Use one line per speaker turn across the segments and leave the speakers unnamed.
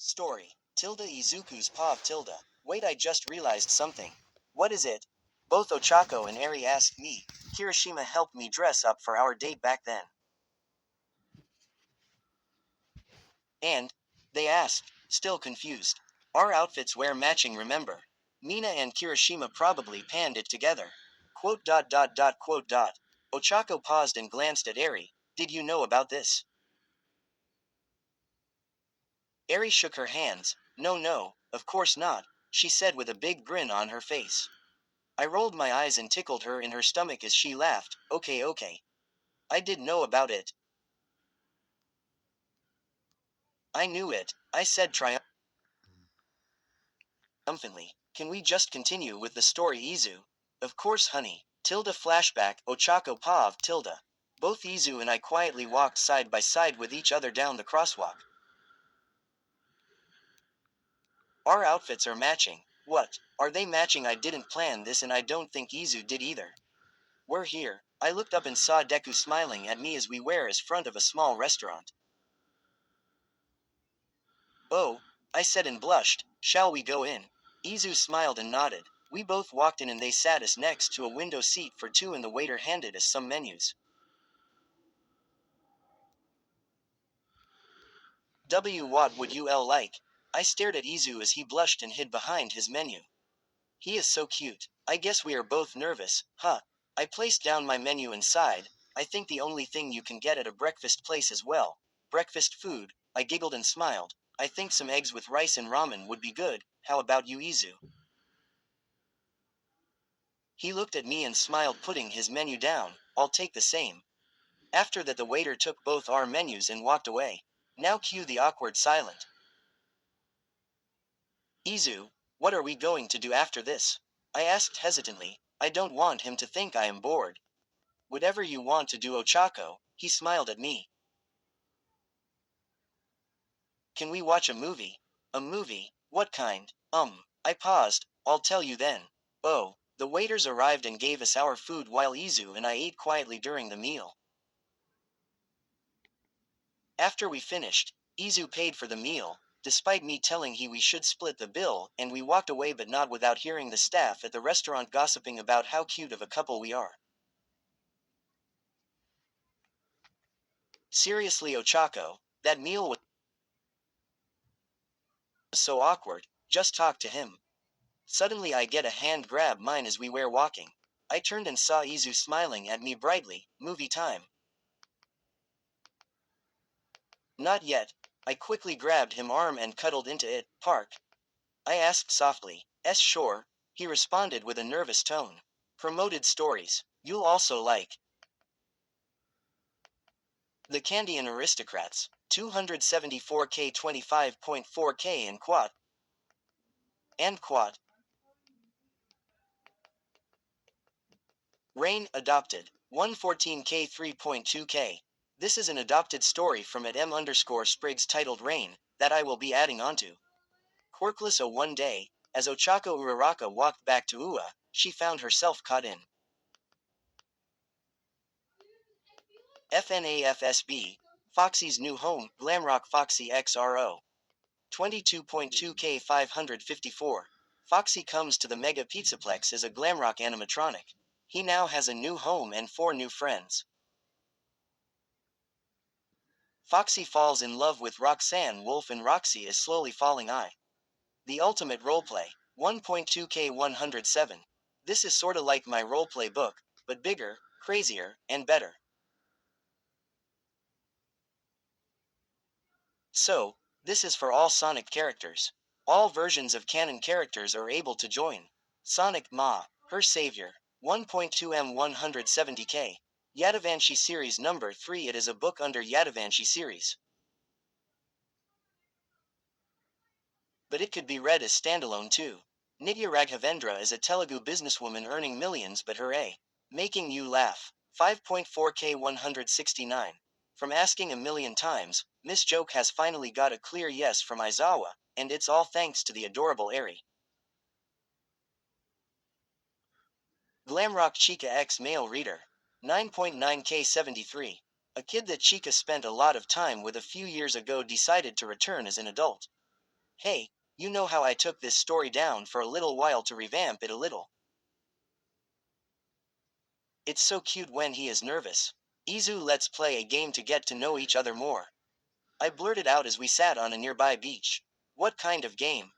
Story. Tilda Izuku's Pav Tilda. Wait, I just realized something. What is it? Both Ochako and Eri asked me. Kirishima helped me dress up for our date back then. And, they asked, still confused. Our outfits wear matching, remember? Mina and Kirishima probably panned it together. Quote dot dot dot quote dot. Ochako paused and glanced at Eri. Did you know about this? Eri shook her hands. No, no, of course not, she said with a big grin on her face. I rolled my eyes and tickled her in her stomach as she laughed. Okay, okay. I did know about it. I knew it, I said triumphantly. Can we just continue with the story, Izu? Of course, honey. Tilda flashback, Ochako Pav Tilda. Both Izu and I quietly walked side by side with each other down the crosswalk. Our outfits are matching. What? Are they matching? I didn't plan this and I don't think Izu did either. We're here. I looked up and saw Deku smiling at me as we were in front of a small restaurant. Oh, I said and blushed. Shall we go in? Izu smiled and nodded. We both walked in and they sat us next to a window seat for two and the waiter handed us some menus. What would you like? I stared at Izu as he blushed and hid behind his menu. He is so cute. I guess we are both nervous, huh? I placed down my menu and sighed. I think the only thing you can get at a breakfast place as well. Breakfast food. I giggled and smiled. I think some eggs with rice and ramen would be good. How about you, Izu? He looked at me and smiled, putting his menu down. I'll take the same. After that, the waiter took both our menus and walked away. Now cue the awkward silence. Izu, what are we going to do after this? I asked hesitantly. I don't want him to think I am bored. Whatever you want to do, Ochako, he smiled at me. Can we watch a movie? A movie? What kind? I paused. I'll tell you then. Oh, the waiters arrived and gave us our food while Izu and I ate quietly during the meal. After we finished, Izu paid for the meal, despite me telling he we should split the bill, and we walked away, but not without hearing the staff at the restaurant gossiping about how cute of a couple we are. Seriously, Ochako, that meal was so awkward. Just talk to him. Suddenly I get a hand grab mine as we were walking. I turned and saw Izu smiling at me brightly. Movie time. Not yet. I quickly grabbed him arm and cuddled into it. Park? I asked softly. Sure. He responded with a nervous tone. Promoted stories. You'll also like The Candian Aristocrats. 274K 25.4K and quad. Rain, adopted. 114K 3.2K. This is an adopted story from @M_Spriggs titled Rain, that I will be adding onto. Quirkless. One day, as Ochako Uraraka walked back to Ua, she found herself caught in FNAFSB, Foxy's new home, Glamrock Foxy XRO. 22.2K 554. Foxy comes to the Mega Pizzaplex as a Glamrock animatronic. He now has a new home and 4 new friends. Foxy falls in love with Roxanne Wolf and Roxy is slowly falling. The ultimate roleplay. 1.2K 107. This is sorta like my roleplay book, but bigger, crazier, and better. So, this is for all Sonic characters. All versions of canon characters are able to join. Sonic Ma, her savior. 1.2M 170K. Yadavanshi Series number 3. It is a book under Yadavanshi series, but it could be read as standalone too. Nitya Raghavendra is a Telugu businesswoman earning millions, but her making you laugh. 5.4K 169. From asking a million times, Miss Joke has finally got a clear yes from Izawa, and it's all thanks to the adorable Eri. Glamrock Chica X male reader. 9.9K 73. A kid that Chica spent a lot of time with a few years ago decided to return as an adult. Hey, you know how I took this story down for a little while to revamp it a little. It's so cute when he is nervous. Izu, let's play a game to get to know each other more. I blurted out as we sat on a nearby beach. What kind of game?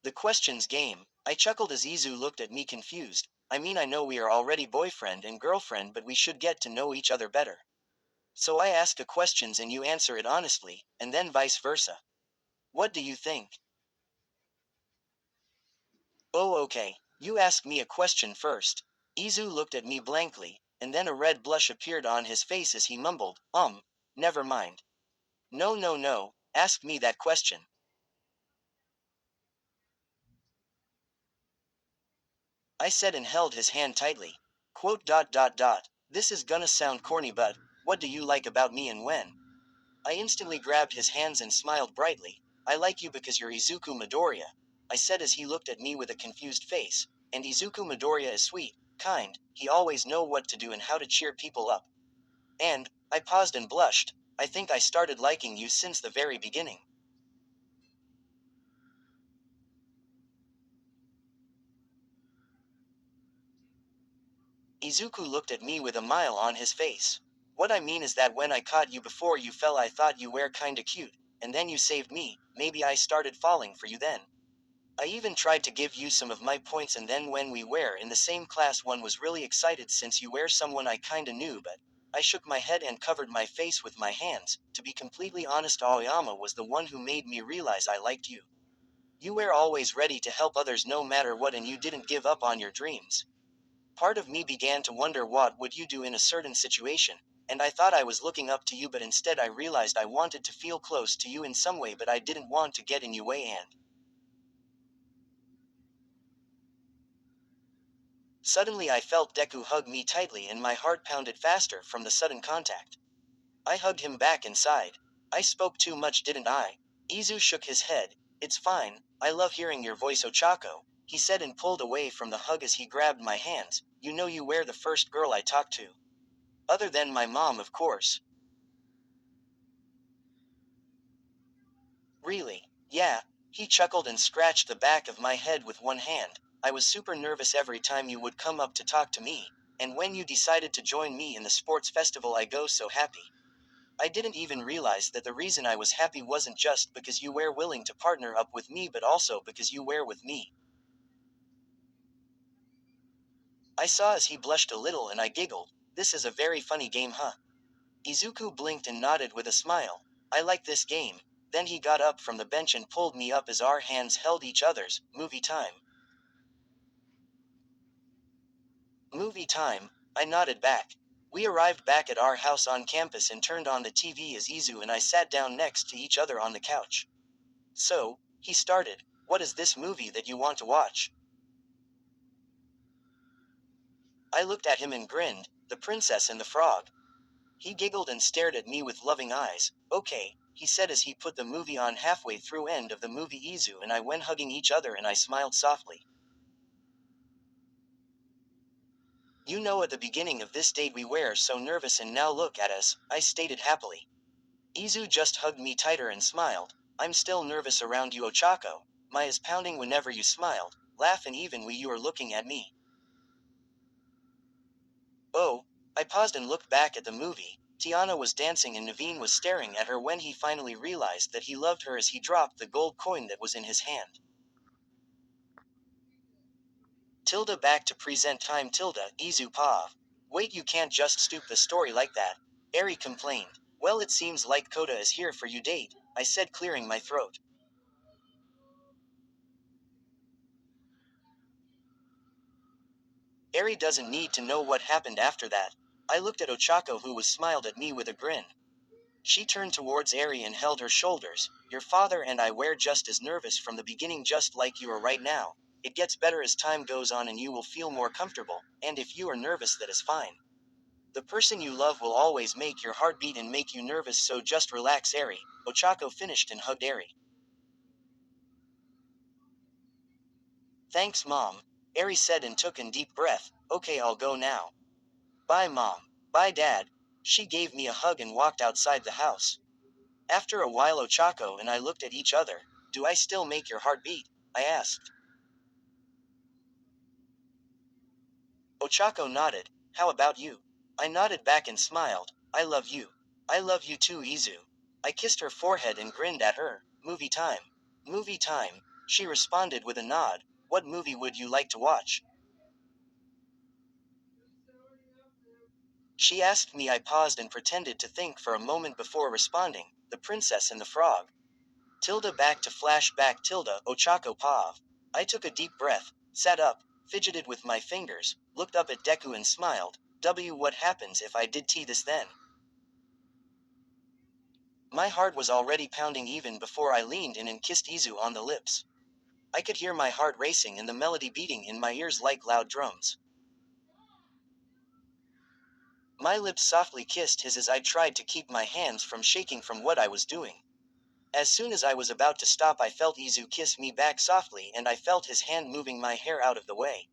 The questions game. I chuckled as Izu looked at me confused. I mean, I know we are already boyfriend and girlfriend, but we should get to know each other better. So I asked the questions and you answer it honestly, and then vice versa. What do you think? Oh, okay. You ask me a question first. Izu looked at me blankly, and then a red blush appeared on his face as he mumbled, never mind. No, no, no, ask me that question. I said and held his hand tightly. Quote dot dot dot. This is gonna sound corny, but what do you like about me and when? I instantly grabbed his hands and smiled brightly. I like you because you're Izuku Midoriya, I said as he looked at me with a confused face. And Izuku Midoriya is sweet, kind, he always know what to do and how to cheer people up. And, I paused and blushed, I think I started liking you since the very beginning. Izuku looked at me with a smile on his face. What I mean is that when I caught you before you fell, I thought you were kinda cute, and then you saved me, maybe I started falling for you then. I even tried to give you some of my points, and then when we were in the same class, one was really excited since you were someone I kinda knew, but I shook my head and covered my face with my hands. To be completely honest, Aoyama was the one who made me realize I liked you. You were always ready to help others no matter what, and you didn't give up on your dreams. Part of me began to wonder what would you do in a certain situation, and I thought I was looking up to you, but instead I realized I wanted to feel close to you in some way, but I didn't want to get in your way. And suddenly I felt Deku hug me tightly and my heart pounded faster from the sudden contact. I hugged him back and sighed. I spoke too much, didn't I? Izu shook his head. It's fine, I love hearing your voice, Ochako, he said and pulled away from the hug as he grabbed my hands. You know you were the first girl I talked to. Other than my mom, of course. Really? Yeah. He chuckled and scratched the back of my head with one hand. I was super nervous every time you would come up to talk to me, and when you decided to join me in the sports festival, I go so happy. I didn't even realize that the reason I was happy wasn't just because you were willing to partner up with me, but also because you were with me. I saw as he blushed a little and I giggled. This is a very funny game, huh? Izuku blinked and nodded with a smile. I like this game. Then he got up from the bench and pulled me up as our hands held each other's. Movie time. Movie time, I nodded back. We arrived back at our house on campus and turned on the TV as Izu and I sat down next to each other on the couch. So, he started, what is this movie that you want to watch? I looked at him and grinned, The Princess and the Frog. He giggled and stared at me with loving eyes. Okay, he said as he put the movie on. Halfway through end of the movie, Izu and I went hugging each other and I smiled softly. You know, at the beginning of this date we were so nervous, and now look at us, I stated happily. Izu just hugged me tighter and smiled. I'm still nervous around you, Ochako. My is pounding whenever you smiled, laugh, and even when you were looking at me. Oh, I paused and looked back at the movie. Tiana was dancing and Naveen was staring at her when he finally realized that he loved her as he dropped the gold coin that was in his hand. Tilda, back to present time. Tilda, Izu Pav. Wait, you can't just stoop the story like that. Eri complained. Well, it seems like Koda is here for you date, I said, clearing my throat. Eri doesn't need to know what happened after that. I looked at Ochako, who was smiled at me with a grin. She turned towards Eri and held her shoulders. Your father and I were just as nervous from the beginning, just like you are right now. It gets better as time goes on and you will feel more comfortable, and if you are nervous, that is fine. The person you love will always make your heart beat and make you nervous, so just relax, Eri. Ochako finished and hugged Eri. Thanks, Mom, Eri said and took a deep breath. Okay, I'll go now. Bye, Mom. Bye, Dad. She gave me a hug and walked outside the house. After a while Ochako and I looked at each other. Do I still make your heart beat? I asked. Ochako nodded. How about you? I nodded back and smiled. I love you. I love you too, Izu. I kissed her forehead and grinned at her. Movie time. Movie time. She responded with a nod. What movie would you like to watch? She asked me. I paused and pretended to think for a moment before responding. The Princess and the Frog. Tilda back to flashback tilde Ochako Pav. I took a deep breath, sat up, fidgeted with my fingers, looked up at Deku and smiled. What happens if I did this then? My heart was already pounding even before I leaned in and kissed Izu on the lips. I could hear my heart racing and the melody beating in my ears like loud drums. My lips softly kissed his as I tried to keep my hands from shaking from what I was doing. As soon as I was about to stop, I felt Izu kiss me back softly and I felt his hand moving my hair out of the way.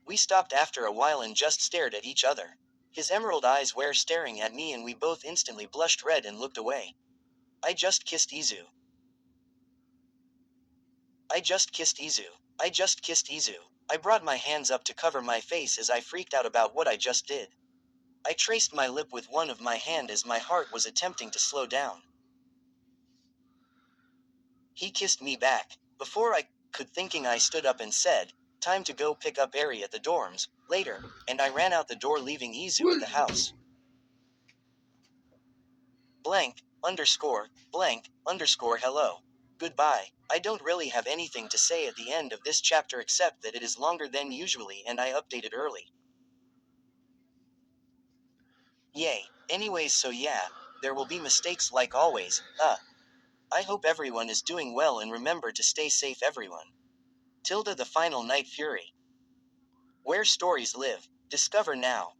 We stopped after a while and just stared at each other. His emerald eyes were staring at me and we both instantly blushed red and looked away. I just kissed Izu. I just kissed Izu. I just kissed Izu. I brought my hands up to cover my face as I freaked out about what I just did. I traced my lip with one of my hand as my heart was attempting to slow down. He kissed me back. Before I could thinking, I stood up and said, time to go pick up Eri at the dorms, later, and I ran out the door leaving Izu at the house. Hello. Goodbye. I don't really have anything to say at the end of this chapter except that it is longer than usually and I updated early. Yay. Anyways, so yeah, there will be mistakes like always. I hope everyone is doing well and remember to stay safe, everyone. The Final Night Fury. Where stories live. Discover now.